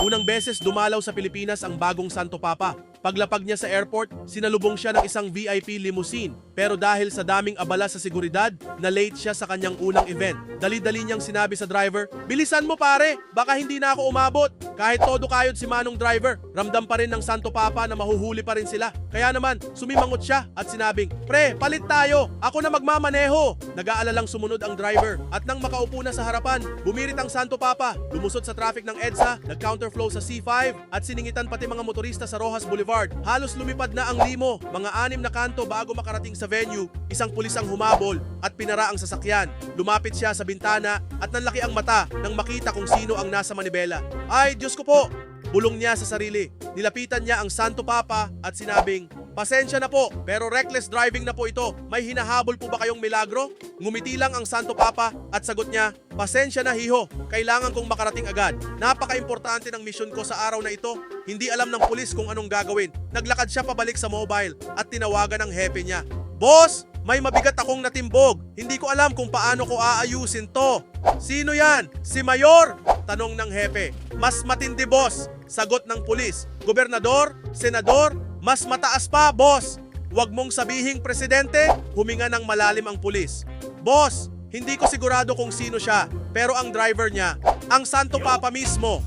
Unang beses dumalaw sa Pilipinas ang bagong Santo Papa. Paglapag niya sa airport, sinalubong siya ng isang VIP limousine. Pero dahil sa daming abala sa seguridad, na-late siya sa kanyang unang event. Dali-dali niyang sinabi sa driver, "Bilisan mo pare, baka hindi na ako umabot." Kahit todo kayod si manong driver, ramdam pa rin ng Santo Papa na mahuhuli pa rin sila. Kaya naman, sumimangot siya at sinabing, "Pre, palit tayo, ako na magmamaneho." Nag-aalalang sumunod ang driver at nang makaupo na sa harapan, bumirit ang Santo Papa, lumusot sa traffic ng EDSA, nag-counterflow sa C5 at siningitan pati mga motorista sa Rojas Boulevard. Halos lumipad na ang limo, mga 6 na kanto bago makarating sa venue. Isang pulis ang humabol at pinara ang sasakyan. Lumapit siya sa bintana at nanlaki ang mata nang makita kung sino ang nasa manibela. "Ay, Diyos ko po!" Bulong niya sa sarili. Nilapitan niya ang Santo Papa at sinabing, "Pasensya na po, pero reckless driving na po ito. May hinahabol po ba kayong milagro?" Ngumiti lang ang Santo Papa at sagot niya, "Pasensya na hiho, kailangan kong makarating agad. Napaka-importante ng misyon ko sa araw na ito." Hindi alam ng pulis kung anong gagawin. Naglakad siya pabalik sa mobile at tinawagan ang hepe niya. "Boss, may mabigat akong natimbog. Hindi ko alam kung paano ko aayusin to." "Sino yan? Si Mayor?" tanong ng hepe. "Mas matindi, boss," sagot ng pulis. "Gobernador? Senador? Mas mataas pa, boss." "Huwag mong sabihing presidente," huminga ng malalim ang pulis. "Boss, hindi ko sigurado kung sino siya, pero ang driver niya, ang Santo Papa mismo."